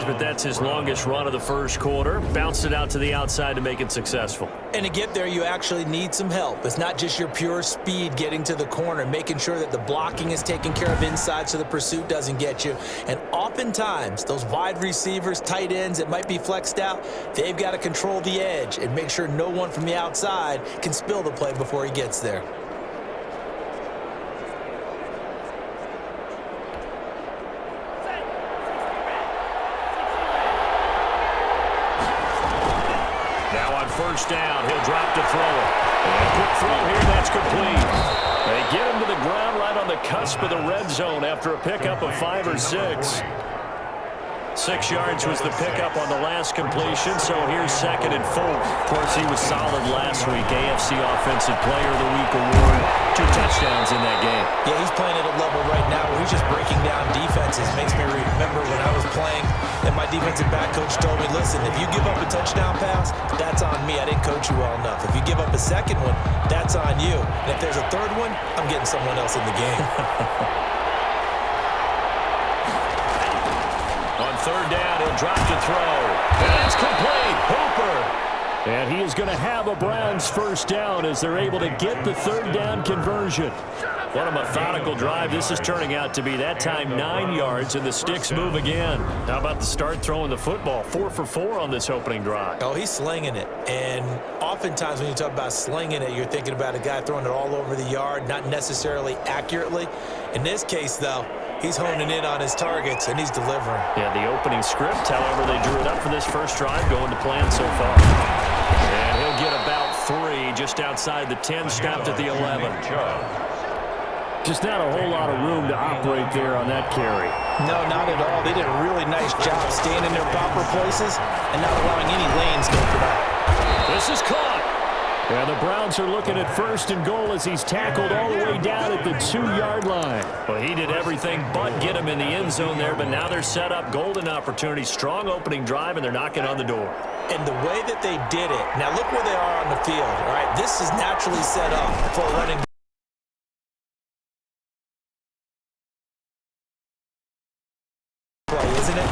but that's his longest run of the first quarter. Bounced it out to the outside to make it successful. And to get there, you actually need some help. It's not just your pure speed getting to the corner, making sure that the blocking is taken care of inside so the pursuit doesn't get you. And oftentimes, those wide receivers, tight ends that might be flexed out, they've got to control the edge and make sure no one from the outside can spill the play before he gets there. First down, he'll drop to throw it. And a quick throw here, that's complete. They get him to the ground right on the cusp of the red zone after a pickup of 5 or 6. 6 yards was the pickup on the last completion, so here's 2nd and 4. Of course, he was solid last week. AFC Offensive Player of the Week award. 2 touchdowns in that game. Yeah, he's playing at a level right now where he's just breaking down defenses. Makes me remember when I was playing and my defensive back coach told me, listen, if you give up a touchdown pass, that's on me. I didn't coach you well enough. If you give up a second one, that's on you. And if there's a third one, I'm getting someone else in the game. On 3rd down, he'll drop to throw. And it's complete. Hooper. And he is going to have a Browns first down as they're able to get the 3rd down conversion. What a methodical drive this is turning out to be. That time 9 yards, and the sticks move again. How about the start throwing the football? 4 for 4 on this opening drive. Oh, he's slinging it. And oftentimes when you talk about slinging it, you're thinking about a guy throwing it all over the yard, not necessarily accurately. In this case, though, he's honing in on his targets, and he's delivering. Yeah, the opening script, however, they drew it up for this first drive, going to plan so far. And he'll get about 3 just outside the 10, stopped at the 11. Just not a whole lot of room to operate there on that carry. No, not at all. They did a really nice job staying in their proper places and not allowing any lanes to open up. This is caught. And the Browns are looking at 1st and goal as he's tackled all the way down at the 2-yard line. Well, he did everything but get him in the end zone there, but now they're set up. Golden opportunity, strong opening drive, and they're knocking on the door. And the way that they did it, now look where they are on the field, all right? This is naturally set up for running. Isn't it?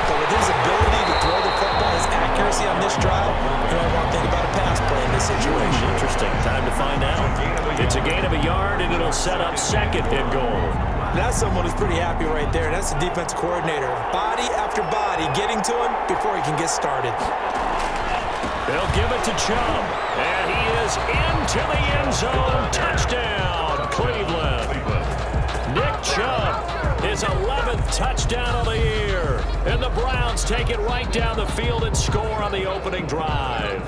But with his ability to throw the football, his accuracy on this drive, you don't want to think about a pass play in this situation. Interesting. Time to find out. It's a gain of a yard, and it'll set up 2nd and goal. That's someone who's pretty happy right there. That's the defense coordinator. Body after body getting to him before he can get started. They'll give it to Chubb, and he is into the end zone. Touchdown, Cleveland. Nick Chubb, his 11th touchdown of the year. And the Browns take it right down the field and score on the opening drive.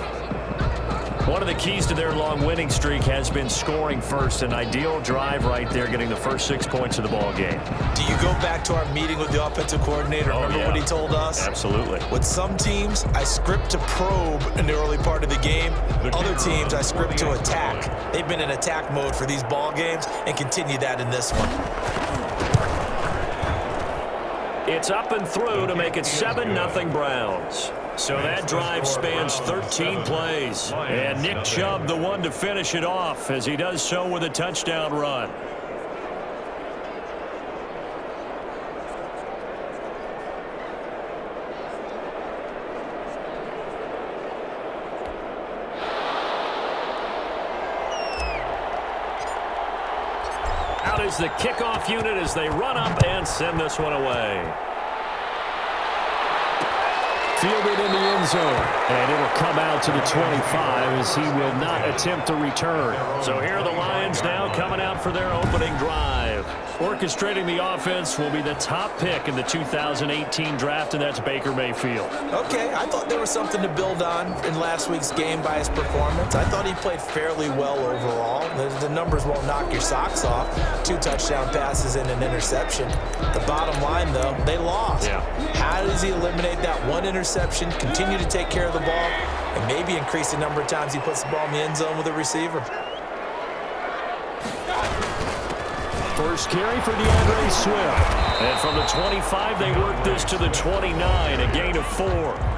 One of the keys to their long winning streak has been scoring first. An ideal drive right there, getting the first 6 points of the ball game. Do you go back to our meeting with the offensive coordinator? Remember what he told us? Absolutely. With some teams, I script to probe in the early part of the game. Other teams, I script to attack. They've been in attack mode for these ball games and continue that in this one. It's up and through to make it 7-0 Browns. So that drive spans 13 plays. And Nick Chubb, the one to finish it off, as he does so with a touchdown run. Out is the kickoff unit as they run up and send this one away. Fielded in the end zone, and it'll come out to the 25 as he will not attempt a return. So here are the Lions now coming out for their opening drive. Orchestrating the offense will be the top pick in the 2018 draft, and that's Baker Mayfield. Okay, I thought there was something to build on in last week's game by his performance. I thought he played fairly well overall. The numbers won't knock your socks off. 2 touchdown passes and an interception. The bottom line, though, they lost. Yeah. How does he eliminate that one interception, continue to take care of the ball, and maybe increase the number of times he puts the ball in the end zone with a receiver? First carry for DeAndre Swift. And from the 25, they work this to the 29, a gain of 4.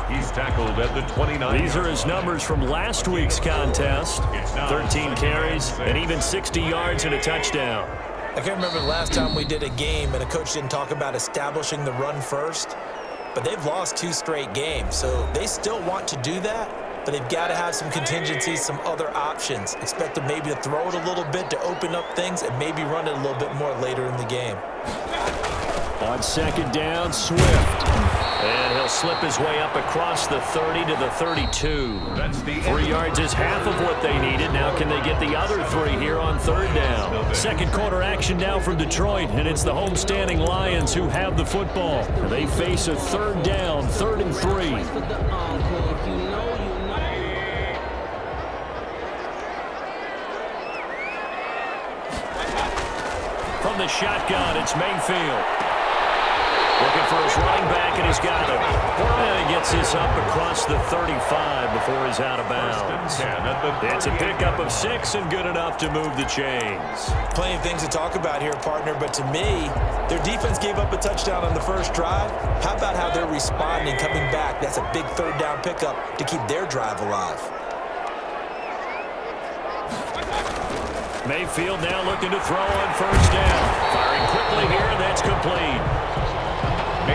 He's tackled at the 29. These are his numbers from last week's contest. 13 carries and even 60 yards and a touchdown. I can't remember the last time we did a game and a coach didn't talk about establishing the run first. but they've lost 2 straight games, so they still want to do that, but they've got to have some contingencies, some other options. Expect them maybe to throw it a little bit to open up things and maybe run it a little bit more later in the game. On second down, Swift. And he'll slip his way up across the 30 to the 32. 3 yards is half of what they needed. Now can they get the other 3 here on third down? Second quarter action now from Detroit, and it's the homestanding Lions who have the football. They face a third down, 3rd and 3. From the shotgun, it's Mayfield. Looking for his running back, and he's got it. And he gets this up across the 35 before he's out of bounds. It's a pickup of 6 and good enough to move the chains. Plenty of things to talk about here, partner, but to me, their defense gave up a touchdown on the first drive. How about how they're responding, coming back? That's a big third down pickup to keep their drive alive. Mayfield now looking to throw on first down. Firing quickly here, and that's complete.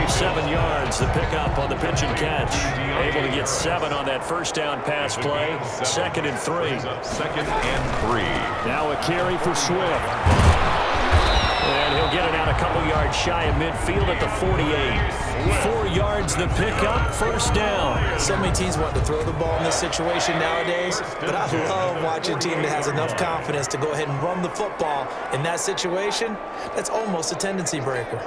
7 yards, the pickup on the pitch and catch. Able to get 7 on that first down pass play. 2nd and 3. 2nd and 3. Now a carry for Swift. And he'll get it out a couple yards shy of midfield at the 48. 4 yards the pickup, first down. So many teams want to throw the ball in this situation nowadays, but I love watching a team that has enough confidence to go ahead and run the football in that situation. That's almost a tendency breaker.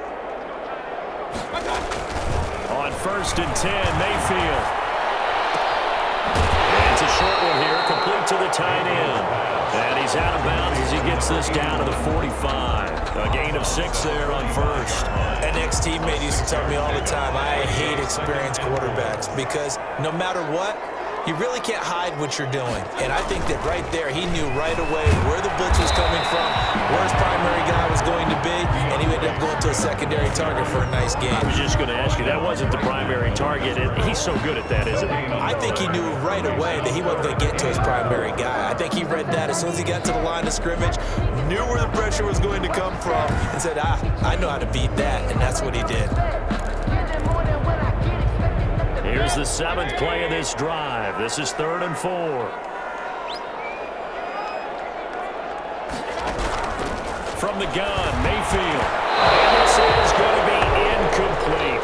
On 1st and 10, Mayfield. And it's a short one here, complete to the tight end. And he's out of bounds as he gets this down to the 45. A gain of 6 there on first. An ex-teammate used to tell me all the time, I hate experienced quarterbacks because no matter what, you really can't hide what you're doing. And I think that right there, he knew right away where the blitz was coming from, where his primary guy was going to be, and he ended up going to a secondary target for a nice game. I was just going to ask you, that wasn't the primary target. He's so good at that, isn't he? I think he knew right away that he wasn't going to get to his primary guy. I think he read that as soon as he got to the line of scrimmage, knew where the pressure was going to come from, and said, I know how to beat that, and that's what he did. Here's the 7th play of this drive. This is 3rd and 4. From the gun, Mayfield. And this is going to be incomplete.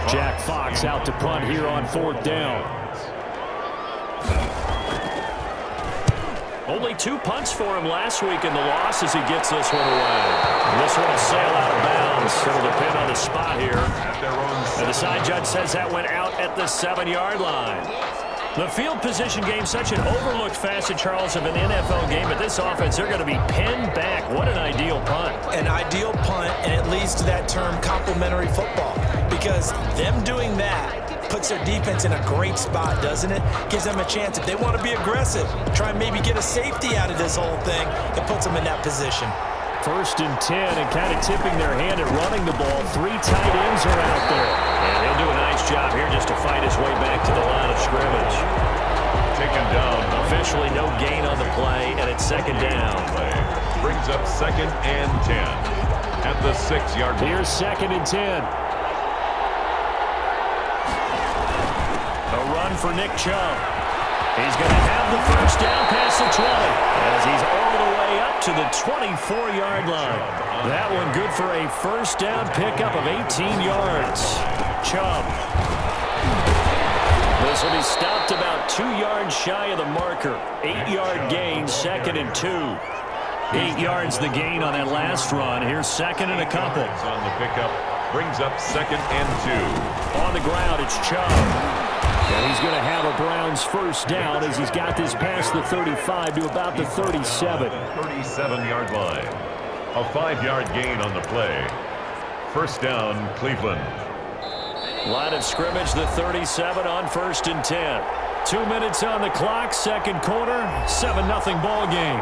Jack Fox out to punt here on 4th down. Only 2 punts for him last week in the loss as he gets this one away. And this one will sail out of bounds. It'll depend on the spot here. And the side judge says that went out at the 7-yard line. The field position game, such an overlooked facet, Charles, of an NFL game. But this offense, they're going to be pinned back. What an ideal punt. An ideal punt, and it leads to that term complementary football. Because them doing that puts their defense in a great spot, doesn't it? Gives them a chance. If they want to be aggressive, try and maybe get a safety out of this whole thing, it puts them in that position. 1st and 10, and kind of tipping their hand at running the ball. 3 tight ends are out there. And he'll do a nice job here just to fight his way back to the line of scrimmage. Taken down. Officially no gain on the play, and it's 2nd down. Brings up 2nd and 10 at the 6-yard line. Here's 2nd and 10. A run for Nick Chubb. He's going to have the first down past the 20 as he's all the way up to the 24-yard line. That one good for a first down pickup of 18 yards. Chubb. This will be stopped about 2 yards shy of the marker. 8-yard gain, 2nd and 2. 8 yards the gain on that last run. Here's 2nd and a couple. On the pickup, brings up 2nd and 2. On the ground, it's Chubb. And he's going to have a Browns first down as he's got this past the 35 to about the 37. 37-yard line. A 5-yard gain on the play. First down, Cleveland. Line of scrimmage, the 37 on 1st and 10. 2 minutes on the clock, 2nd quarter, 7-0 ball game.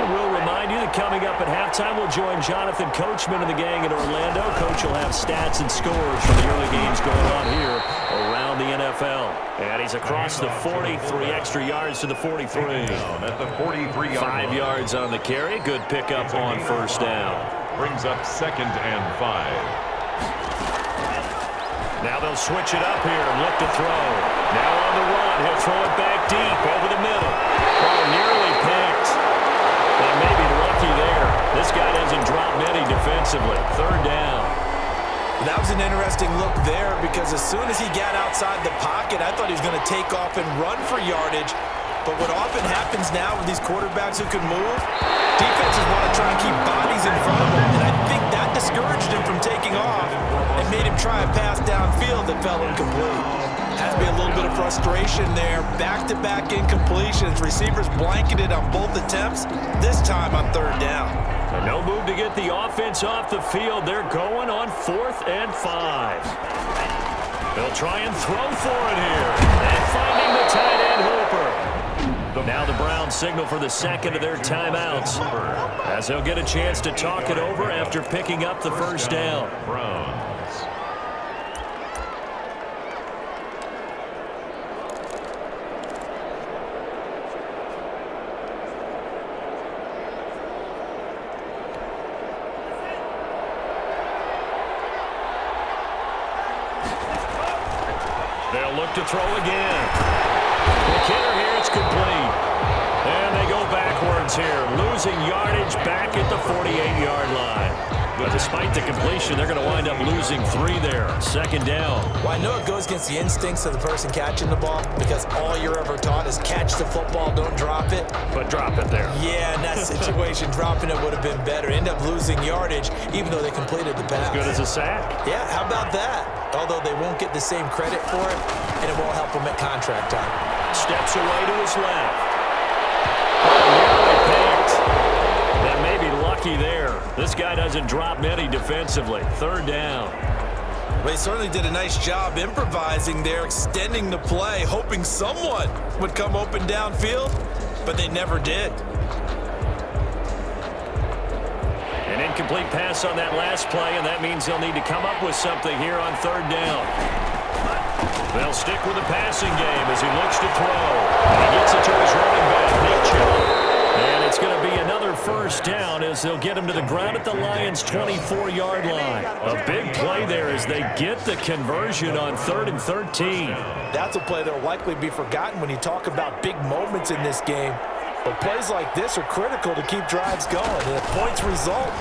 And we'll remind remind you that coming up at halftime, we'll join Jonathan Coachman and the gang in Orlando. Coach will have stats and scores from the early games going on here around the NFL. And he's across the 43, extra yards to the 43. At the 43-yard 5 yards on the carry. Good pickup on first down. Brings up 2nd and 5. Now they'll switch it up here and look to throw. Now on the run, he'll throw it back deep over the middle. Oh, nearly picked. And maybe lucky there. This guy doesn't drop many defensively. 3rd down. That was an interesting look there because as soon as he got outside the pocket, I thought he was going to take off and run for yardage. But what often happens now with these quarterbacks who can move, defenses want to try and keep bodies in front of them, and I think that discouraged him from taking off and made him try a pass downfield that fell incomplete. Has to be a little bit of frustration there. Back-to-back incompletions. Receivers blanketed on both attempts, this time on 3rd down. And no move to get the offense off the field. They're going on 4th and 5. They'll try and throw for it here. And finding the tight end, Hooper. Now the Browns signal for the 2nd of their timeouts as they'll get a chance to talk it over after picking up the 1st down. Browns. They'll look to throw again. McKinnon here, it's complete. And they go backwards here, losing yardage back at the 48-yard line. But despite the completion, they're going to wind up losing 3 there. 2nd down. Well, I know it goes against the instincts of the person catching the ball because all you're ever taught is catch the football, don't drop it. But drop it there. Yeah, in that situation, dropping it would have been better. End up losing yardage, even though they completed the pass. As good as a sack. Yeah, how about that? Although they won't get the same credit for it, and it won't help them at contract time. Steps away to his left. Nearly picked. That may be lucky there. This guy doesn't drop many defensively. 3rd down. They certainly did a nice job improvising there, extending the play, hoping someone would come open downfield, but they never did. An incomplete pass on that last play, and that means they'll need to come up with something here on 3rd down. They'll stick with the passing game as he looks to throw. And he gets it to his running back, Nick Chubb. And it's going to be another 1st down as they'll get him to the ground at the Lions' 24-yard line. A big play there as they get the conversion on 3rd and 13. That's a play that will likely be forgotten when you talk about big moments in this game. But plays like this are critical to keep drives going. And if points result,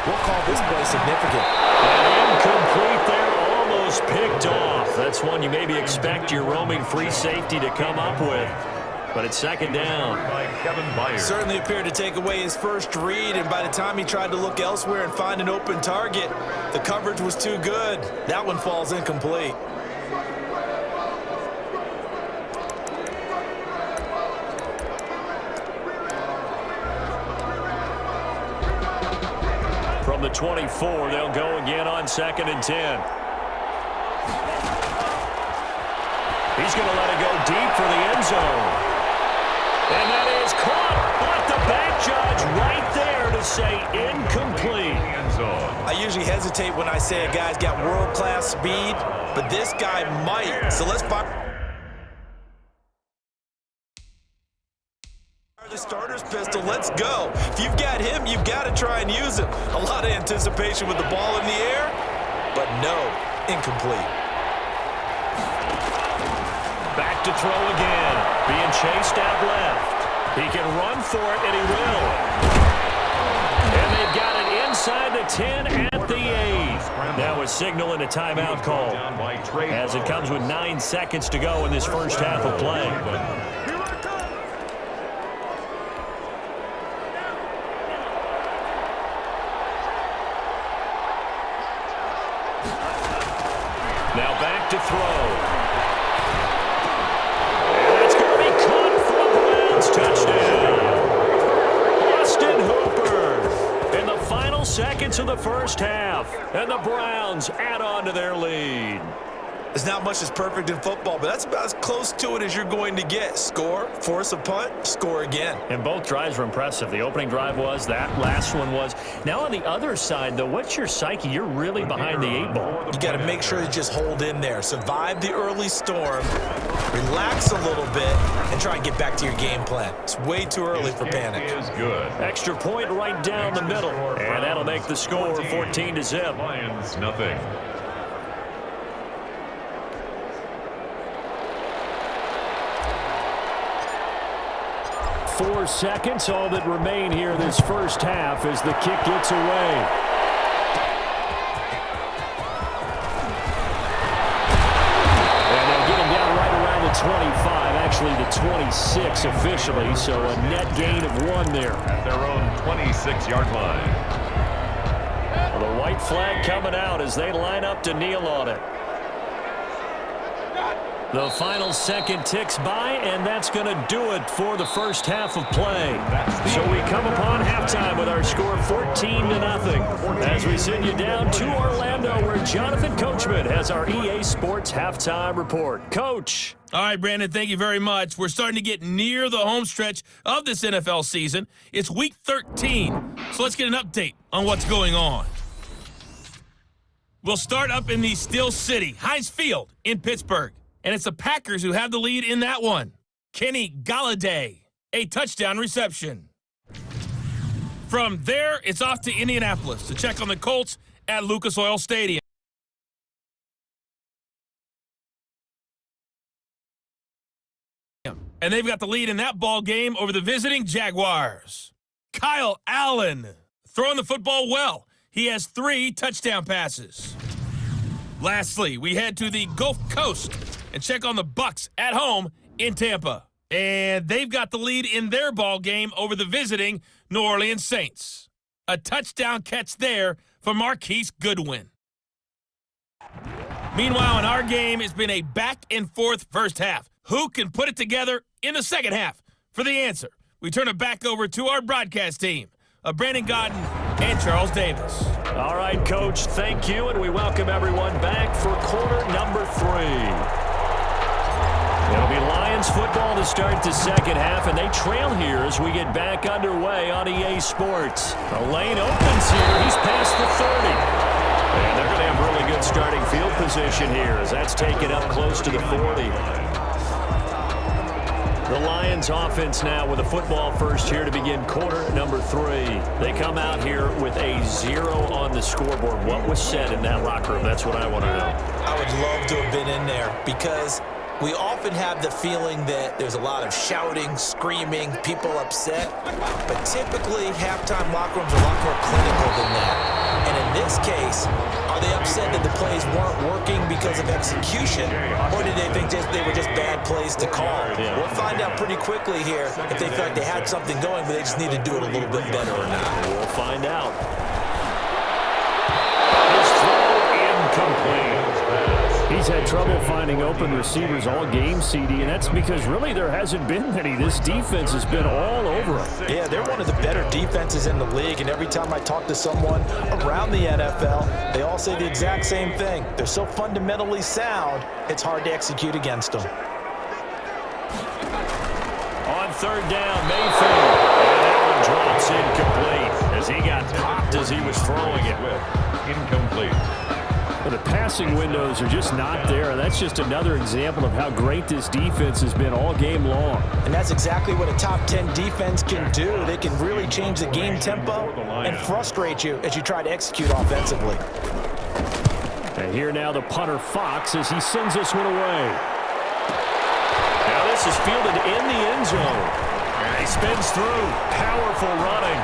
we'll call this play significant. And incomplete there, almost picked off. That's one you maybe expect your roaming free safety to come up with. But it's 2nd down. Certainly appeared to take away his first read, and by the time he tried to look elsewhere and find an open target, the coverage was too good. That one falls incomplete. From the 24, they'll go again on 2nd and 10. He's going to let it go deep for the end zone. And that is caught, but the back judge right there to say incomplete. I usually hesitate when I say a guy's got world-class speed, but this guy might. So let's fire the starter's pistol. Let's go. If you've got him, you've got to try and use him. A lot of anticipation with the ball in the air, but no, incomplete. Back to throw again. Being chased out left. He can run for it, and he will. And they've got it inside the 10 at the 8. Now a signal and a timeout call as it comes with 9 seconds to go in this first half of play. Now back to throw. Seconds of the first half, and the Browns add on to their lead. There's not much that's perfect in football, but that's about as close to it as you're going to get. Score, force a punt, score again. And both drives were impressive. The opening drive was, that last one was. Now on the other side, though, what's your psyche? You're really behind the 8-ball. You got to make sure you just hold in there. Survive the early storm, relax a little bit, and try and get back to your game plan. It's way too early for panic. Is good. Extra point right down the middle. And that'll make the score 14-0. Lions, nothing. 4 seconds, all that remain here this first half as the kick gets away. And they'll get him down right around the 25, actually the 26 officially, so a net gain of 1 there. At their own 26-yard line. Well, the white flag coming out as they line up to kneel on it. The final second ticks by, and that's going to do it for the first half of play. So we come upon halftime with our score 14-0. As we send you down to Orlando, where Jonathan Coachman has our EA Sports halftime report. Coach. All right, Brandon, thank you very much. We're starting to get near the home stretch of this NFL season. It's Week 13, so let's get an update on what's going on. We'll start up in the Steel City, Heinz Field in Pittsburgh. And it's the Packers who have the lead in that one. Kenny Galladay, a touchdown reception. From there, it's off to Indianapolis to check on the Colts at Lucas Oil Stadium. And they've got the lead in that ball game over the visiting Jaguars. Kyle Allen throwing the football well. He has 3 touchdown passes. Lastly, we head to the Gulf Coast and check on the Bucs at home in Tampa. And they've got the lead in their ball game over the visiting New Orleans Saints. A touchdown catch there for Marquise Goodwin. Meanwhile, in our game, it's been a back-and-forth first half. Who can put it together in the second half? For the answer, we turn it back over to our broadcast team of Brandon Godden and Charles Davis. All right, Coach, thank you, and we welcome everyone back for quarter number 3. It'll be Lions football to start the second half, and they trail here as we get back underway on EA Sports. The lane opens here. He's past the 30. And they're going to have really good starting field position here as that's taken up close to the 40. The Lions offense now with a football first here to begin quarter number 3. They come out here with a 0 on the scoreboard. What was said in that locker room? That's what I want to know. I would love to have been in there because we often have the feeling that there's a lot of shouting, screaming, people upset, but typically halftime locker rooms are a lot more clinical than that. And in this case, are they upset that the plays weren't working because of execution, or did they think they were just bad plays to call? Yeah. We'll find out pretty quickly here if they felt like they had something going, but they just need to do it a little bit better or not. We'll find out. His throw incomplete. He's had trouble finding open receivers all game, CD, and that's because really there hasn't been many. This defense has been all over him. Yeah, they're one of the better defenses in the league, and every time I talk to someone around the NFL, they all say the exact same thing. They're so fundamentally sound, it's hard to execute against them. On third down, Mayfield. And that one drops incomplete as he got popped as he was throwing it. Incomplete. Well, the passing windows are just not there, and that's just another example of how great this defense has been all game long. And that's exactly what a top 10 defense can do. They can really change the game tempo and frustrate you as you try to execute offensively. And here now the punter Fox as he sends this one away. Now this is fielded in the end zone. And he spins through. Powerful running.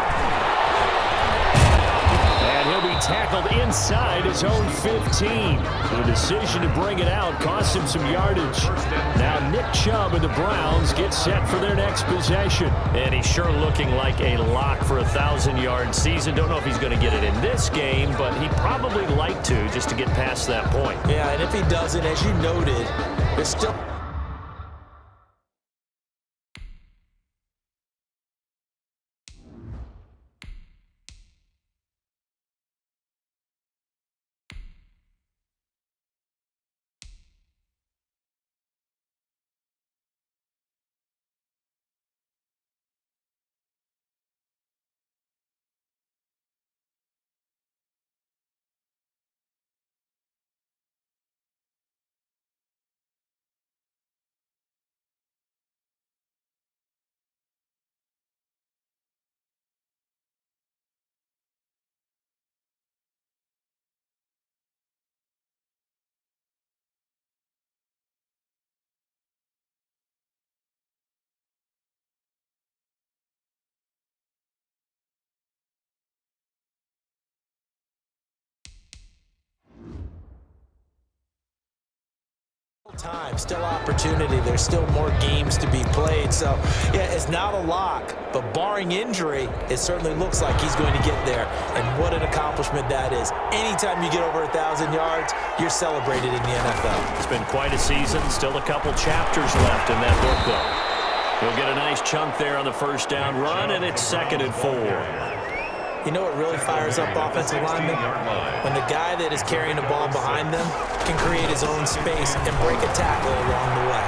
And he'll be tackled inside his own 15. The decision to bring it out cost him some yardage. Now Nick Chubb of the Browns gets set for their next possession. And he's sure looking like a lock for a 1,000-yard season. Don't know if he's going to get it in this game, but he'd probably like to just to get past that point. Yeah, and if he doesn't, as you noted, there's still time, still opportunity. There's still more games to be played. So, yeah, it's not a lock, but barring injury, it certainly looks like he's going to get there. And what an accomplishment that is. Anytime you get over 1,000 yards, you're celebrated in the NFL. It's been quite a season. Still a couple chapters left in that book, though. He'll get a nice chunk there on the first down run, and it's 2nd and 4. You know what really fires up offensive linemen? When the guy that is carrying the ball behind them can create his own space and break a tackle along the way.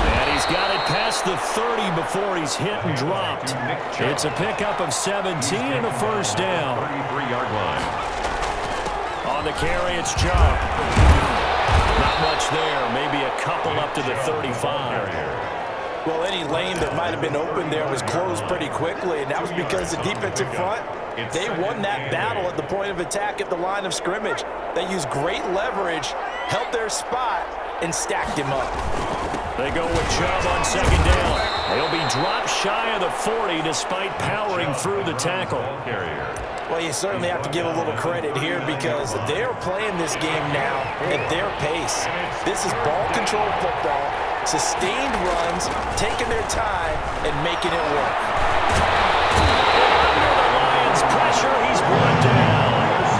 And he's got it past the 30 before he's hit and dropped. It's a pickup of 17 and a first down. 33-yard line. On the carry, it's Chubb. Not much there. Maybe a couple up to the 35. Well, any lane that might have been open there was closed pretty quickly, and that was because the defensive front, they won that battle at the point of attack at the line of scrimmage. They used great leverage, held their spot, and stacked him up. They go with Chubb on 2nd down. He'll be dropped shy of the 40 despite powering through the tackle. Well, you certainly have to give a little credit here because they're playing this game now at their pace. This is ball-controlled football, sustained runs, taking their time, and making it work. Under the Lions' pressure, he's brought down.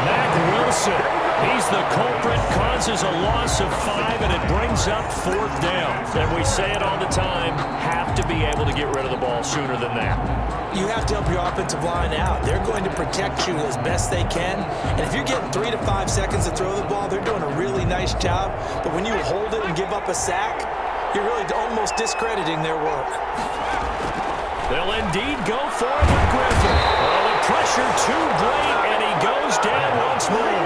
Mack Wilson, he's the culprit, causes a loss of 5, and it brings up 4th down. And we say it all the time, have to be able to get rid of the ball sooner than that. You have to help your offensive line out. They're going to protect you as best they can. And if you're getting 3 to 5 seconds to throw the ball, they're doing a really nice job. But when you hold it and give up a sack, you're really almost discrediting their work. They'll indeed go for it with Griffin. Oh, the pressure too great, and he goes down once more.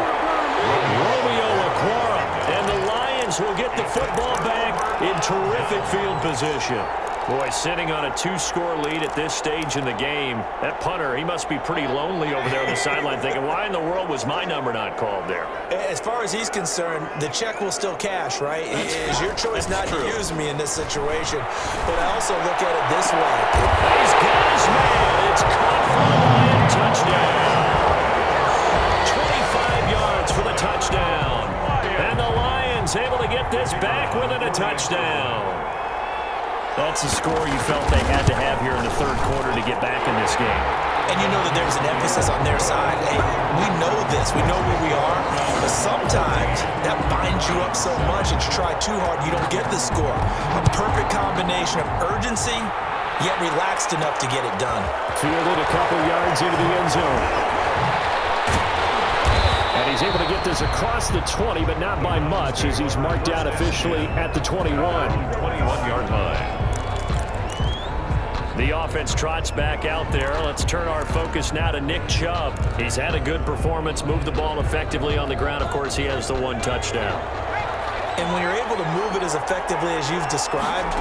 Romeo Okwara, and the Lions will get the football back in terrific field position. Boy, sitting on a 2-score lead at this stage in the game, that punter, he must be pretty lonely over there on the sideline thinking, why in the world was my number not called there? As far as he's concerned, the check will still cash, right? It is your choice not to use me in this situation. But I also look at it this way. He's got his man. It's caught for the Lion touchdown. 25 yards for the touchdown. And the Lions able to get this back within a touchdown. That's the score you felt they had to have here in the 3rd quarter to get back in this game. And you know that there's an emphasis on their side. Hey, we know this. We know where we are. But sometimes that binds you up so much that you try too hard, you don't get the score. A perfect combination of urgency, yet relaxed enough to get it done. Fielded a couple yards into the end zone. And he's able to get this across the 20, but not by much as he's marked out officially at the 21. 21-yard line. The offense trots back out there. Let's turn our focus now to Nick Chubb. He's had a good performance, moved the ball effectively on the ground. Of course, he has the 1 touchdown. And when you're able to move it as effectively as you've described,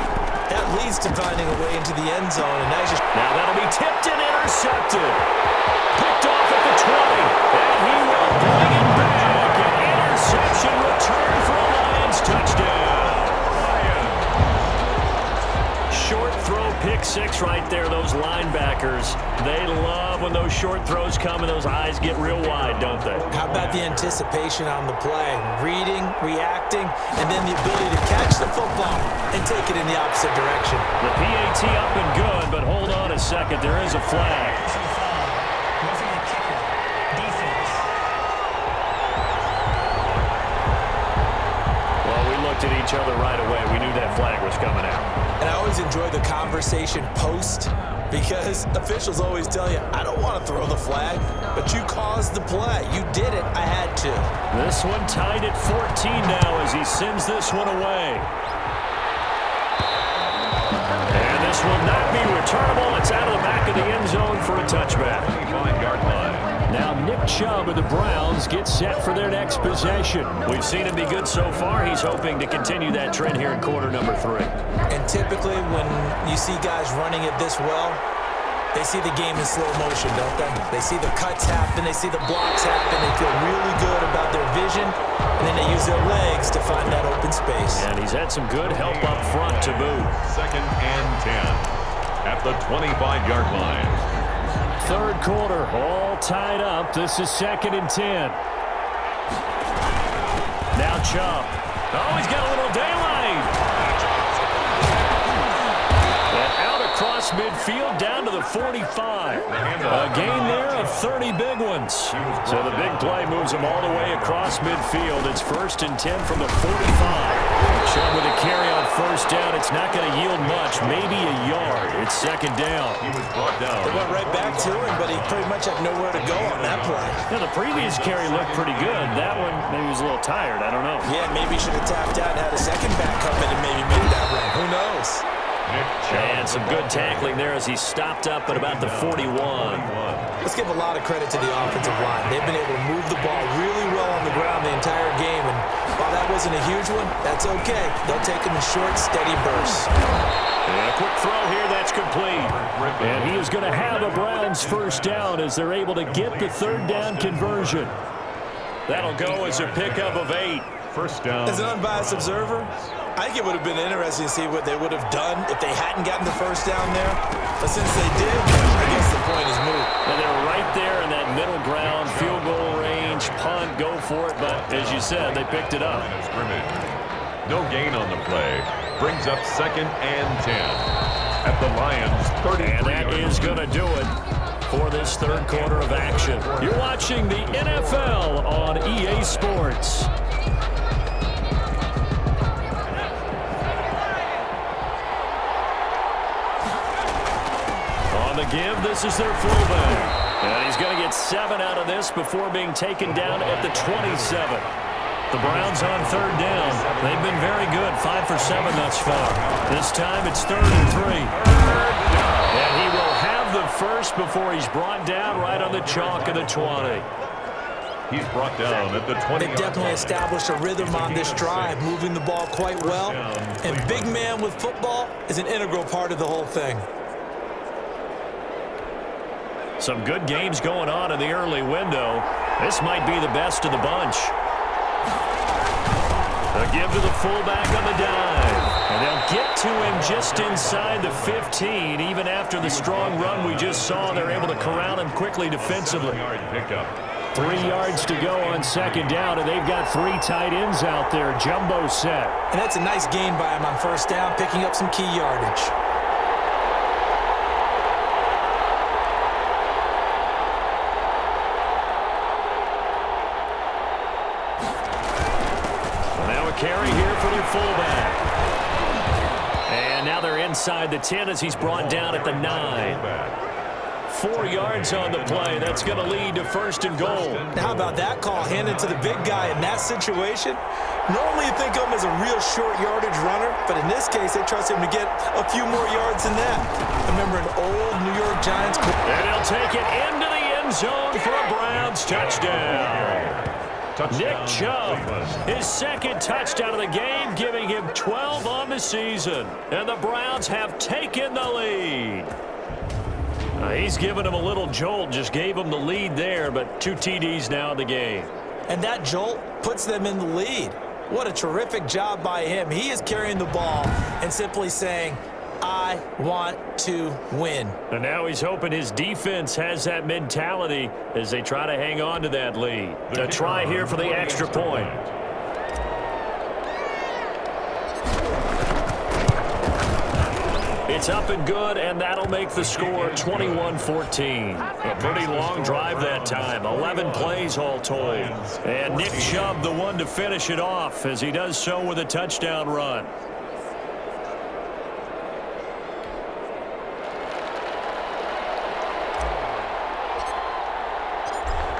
that leads to finding a way into the end zone. And that's just now that'll be tipped and intercepted. Picked off at the 20. And he will bring it back. An interception return for a Lions touchdown. Short throw, pick 6 right there. Those linebackers, they love when those short throws come and those eyes get real wide, don't they? How about the anticipation on the play? Reading, reacting, and then the ability to catch the football and take it in the opposite direction. The PAT up and good, but hold on a second. There is a flag. Well, we looked at each other right away. We knew that flag was coming out. And I always enjoy the conversation post because officials always tell you, I don't want to throw the flag, but you caused the play. You did it. I had to. This one tied at 14 now as he sends this one away. And this will not be returnable. It's out of the back of the end zone for a touchback. 25-yard line. Now Nick Chubb of the Browns gets set for their next possession. We've seen him be good so far. He's hoping to continue that trend here in quarter number 3. And typically when you see guys running it this well, they see the game in slow motion, don't they? They see the cuts happen, they see the blocks happen, they feel really good about their vision, and then they use their legs to find that open space. And he's had some good help up front to boot. 2nd and 10 at the 25-yard line. 3rd quarter, all tied up. This is 2nd and 10. Now Chubb. Oh, he's got a little daylight. And out across midfield down to the 45. A gain there of 30 big ones. So the big play moves them all the way across midfield. It's 1st and 10 from the 45. Chubb with a carry on 1st down. It's not going to yield much, maybe a yard. It's 2nd down. He was brought down. They went right back to him, but he pretty much had nowhere to go on that play. Yeah, the previous carry looked pretty good. That one, maybe he was a little tired. I don't know. Yeah, maybe he should have tapped out and had a second back come in and maybe made that run. Who knows? And some good tackling there as he stopped up at about the 41. Let's give a lot of credit to the offensive line. They've been able to move the ball really well on the ground the entire game, and while that wasn't a huge one, that's okay. They'll take them in short, steady bursts. And a quick throw here, that's complete. And he is going to have a Browns 1st down as they're able to get the 3rd down conversion. That'll go as a pickup of 8. 1st down. As an unbiased observer, I think it would have been interesting to see what they would have done if they hadn't gotten the 1st down there. But since they did, I guess the point is moot. And they're right there in that middle ground, field goal range, punt, go for it. But as you said, they picked it up. No gain on the play. Brings up 2nd and 10. At the Lions, 30. And that is going to do it for this 3rd quarter of action. You're watching the NFL on EA Sports. On the give, this is their fullback. And he's going to get 7 out of this before being taken down at the 27. The Browns on 3rd down. They've been very good, 5 for 7 thus far. This time it's 3rd and 3. And he will have the first before he's brought down right on the chalk of the 20. He's brought down at the 20. They definitely established a rhythm on this drive, moving the ball quite well. And big man with football is an integral part of the whole thing. Some good games going on in the early window. This might be the best of the bunch. A give to the fullback on the dive. And they'll get to him just inside the 15. Even after the strong run we just saw, they're able to corral him quickly defensively. 3 yards to go on 2nd down, and they've got 3 tight ends out there. Jumbo set. And that's a nice gain by him on 1st down, picking up some key yardage. Carry here for their fullback. And now they're inside the 10 as he's brought down at the 9. 4 yards on the play. That's going to lead to 1st and goal. How about that call handed to the big guy in that situation? Normally you think of him as a real short yardage runner, but in this case they trust him to get a few more yards than that. I remember an old New York Giants. And he'll take it into the end zone for a Browns touchdown. Nick Chubb, his 2nd touchdown of the game, giving him 12 on the season. And the Browns have taken the lead. He's given him a little jolt, just gave him the lead there, but 2 TDs now in the game. And that jolt puts them in the lead. What a terrific job by him. He is carrying the ball and simply saying, I want to win. And now he's hoping his defense has that mentality as they try to hang on to that lead. To try here for the extra point. It's up and good, and that'll make the score 21-14. A pretty long drive that time, 11 plays all told. And Nick Chubb, the one to finish it off, as he does so with a touchdown run.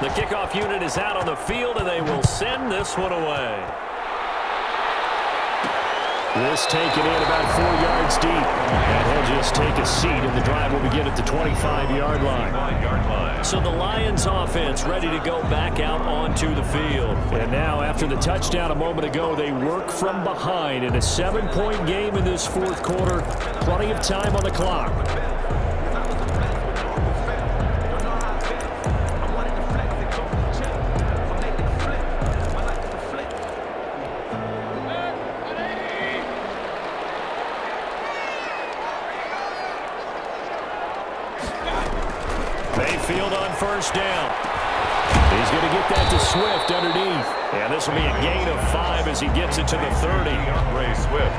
The kickoff unit is out on the field, and they will send this one away. This taken in about 4 yards deep. And he'll just take a seat, and the drive will begin at the 25-yard line. So the Lions offense ready to go back out onto the field. And now, after the touchdown a moment ago, they work from behind in a 7-point game in this 4th quarter. Plenty of time on the clock. Mayfield on 1st down. He's going to get that to Swift underneath. And this will be a gain of 5 as he gets it to the 30. Ray Swift.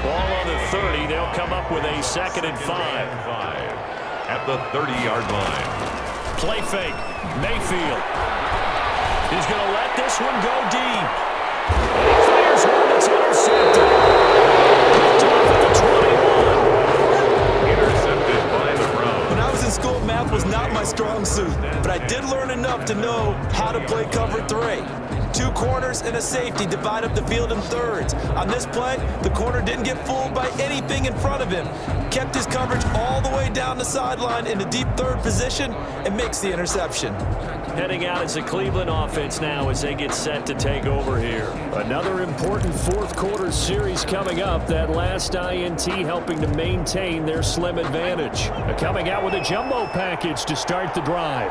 Ball on the 30. They'll come up with a 2nd and 5. At the 30-yard line. Play fake. Mayfield. He's going to let this one go deep. And he fires one that's intercepted. Picked off at the 21. Intercepted by the Browns. When I was in school, math was not my strong suit, but I did learn enough to know how to play cover 3. 2 corners and a safety divide up the field in thirds. On this play, the corner didn't get fooled by anything in front of him. Kept his coverage all the way down the sideline in the deep third position and makes the interception. Heading out as a Cleveland offense now as they get set to take over here. Another important fourth quarter series coming up. That last INT helping to maintain their slim advantage. Coming out with a jumbo package to start the drive.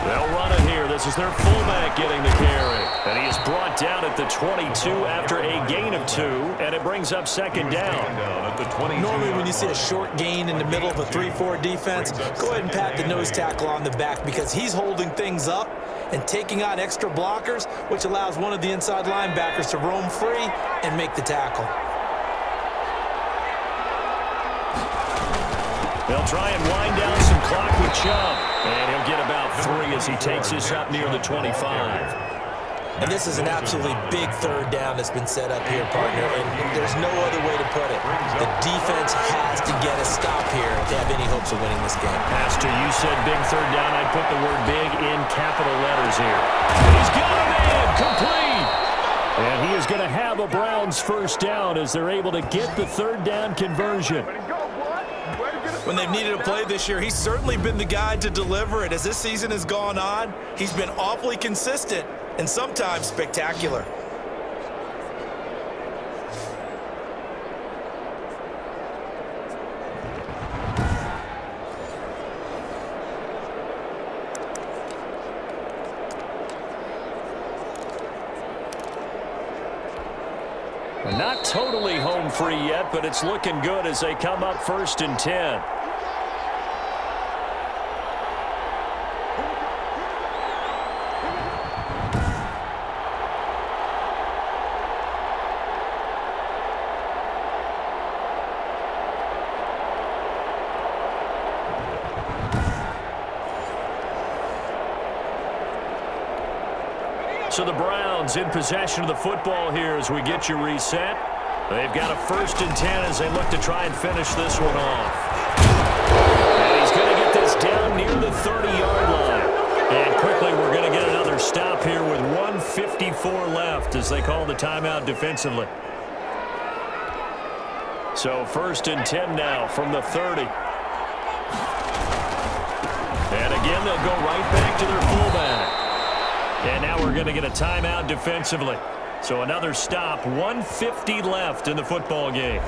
They'll run it here. This is their fullback getting the carry. And he is brought down at the 22 after a gain of 2. And it brings up 2nd down. At the 22. Normally when you see a short gain in the middle of a 3-4 defense, go ahead and pat the nose tackle on the back because he's holding things up and taking on extra blockers, which allows one of the inside linebackers to roam free and make the tackle. They'll try and wind down some clock with Chubb. And he'll get about 3 as he takes this up near the 25. And this is an absolutely big 3rd down that's been set up here, partner, and there's no other way to put it. The defense has to get a stop here if they have any hopes of winning this game. Pastor, you said big 3rd down. I'd put the word big in capital letters here. He's got a man complete. And he is going to have a Browns 1st down as they're able to get the 3rd down conversion. When they've needed a play this year, he's certainly been the guy to deliver it. As this season has gone on, he's been awfully consistent and sometimes spectacular. Not totally home free yet, but it's looking good as they come up 1st and 10. So the Browns in possession of the football here as we get you reset. They've got a 1st and 10 as they look to try and finish this one off. And he's going to get this down near the 30-yard line. And quickly we're going to get another stop here with 1:54 left as they call the timeout defensively. So 1st and 10 now from the 30. And again, they'll go right back to their fullback. And now we're going to get a timeout defensively. So another stop, 1:50 left in the football game.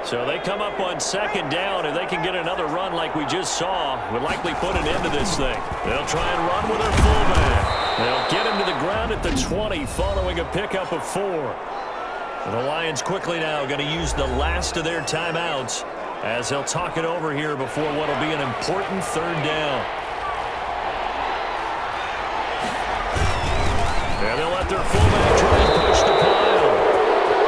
So they come up on 2nd down, and they can get another run like we just saw. Would likely put an end to this thing. They'll try and run with their fullback. They'll get him to the ground at the 20 following a pickup of 4. The Lions quickly now going to use the last of their timeouts as they'll talk it over here before what will be an important 3rd down. And they'll let their fullback try and push the pile.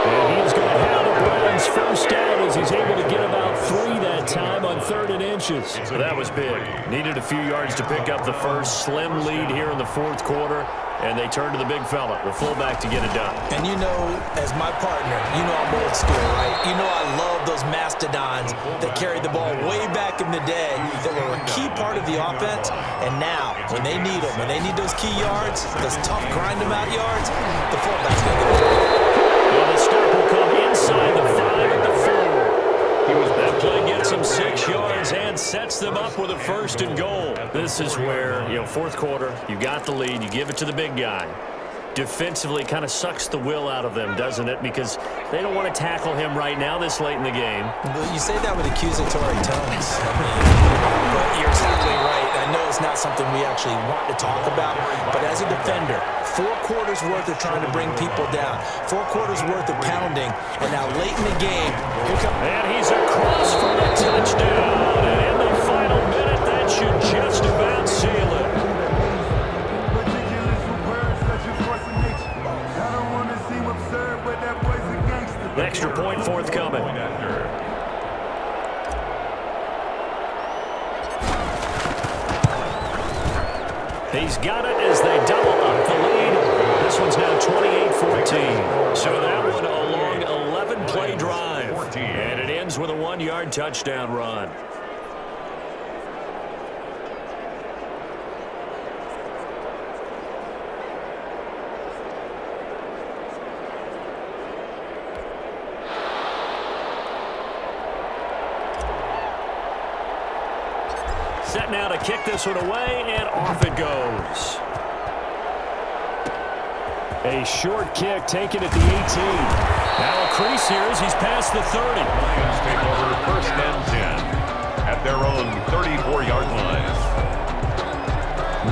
And he's going to have the Browns 1st down as he's able to get about 3 that time on 3rd and inches. So that was big. Needed a few yards to pick up the first. Slim lead here in the 4th quarter. And they turn to the big fella, the fullback, to get it done. And you know, as my partner, you know I'm old school, right? You know I love those mastodons that carried the ball way back in the day that were a key part of the offense. And now, when they need them, when they need those key yards, those tough grind-them-out yards, the fullback's going to get it. Well, the stop will come inside the 5 at the 4. That play gets them 6 yards and sets them up with a 1st and goal. This is where, 4th quarter, you got the lead, you give it to the big guy. Defensively kind of sucks the will out of them, doesn't it? Because they don't want to tackle him right now this late in the game. Well, you say that with accusatory tones. But you're exactly right. I know know it's not something we actually want to talk about, but as a defender, 4 quarters worth of trying to bring people down, 4 quarters worth of pounding, and now late in the game, here comes... And he's across for the touchdown. And in the final minute, that should just about seal it. Extra point forthcoming. He's got it as they double up the lead. This one's now 28-14. So that one a long 11-play drive. And it ends with a 1-yard touchdown run. Set now to kick this one away, and off it goes. A short kick taken at the 18. Now a crease here as he's past the 30. Lions take over 1st and 10 at their own 34-yard line.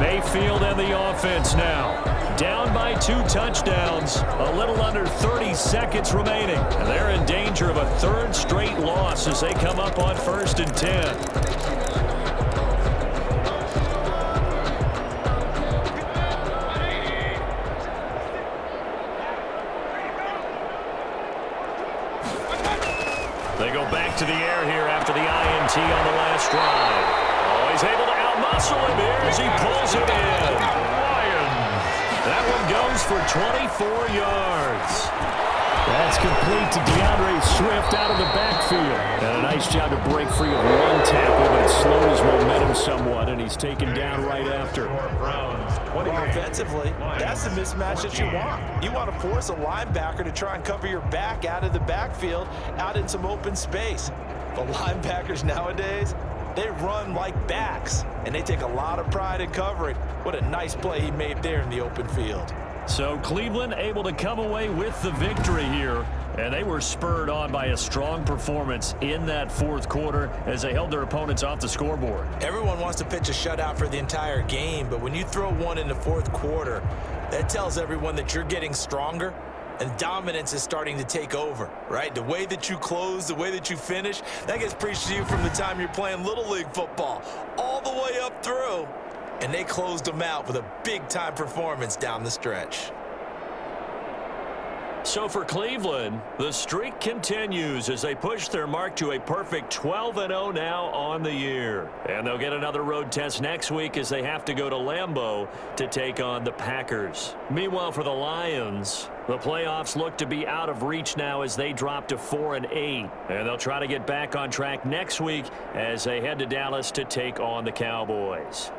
Mayfield and the offense now. Down by 2 touchdowns. A little under 30 seconds remaining. And they're in danger of a 3rd straight loss as they come up on 1st and 10. They go back to the air here after the INT on the last drive. Oh, he's able to outmuscle him here as he pulls it in. Lions. That one goes for 24 yards. That's complete to DeAndre Swift out of the backfield. And a nice job to break free of one tackle, but it slowed his momentum somewhat, and he's taken down right after. Offensively, that's the mismatch that you want. You want to force a linebacker to try and cover your back out of the backfield, out in some open space. But linebackers nowadays, they run like backs, and they take a lot of pride in covering. What a nice play he made there in the open field. So Cleveland able to come away with the victory here, and they were spurred on by a strong performance in that 4th quarter as they held their opponents off the scoreboard. Everyone wants to pitch a shutout for the entire game, but when you throw one in the 4th quarter, that tells everyone that you're getting stronger and dominance is starting to take over, right? The way that you close, the way that you finish, that gets preached to you from the time you're playing Little League football all the way up through. And they closed them out with a big-time performance down the stretch. So for Cleveland, the streak continues as they push their mark to a perfect 12-0 now on the year. And they'll get another road test next week as they have to go to Lambeau to take on the Packers. Meanwhile, for the Lions, the playoffs look to be out of reach now as they drop to 4-8. And they'll try to get back on track next week as they head to Dallas to take on the Cowboys.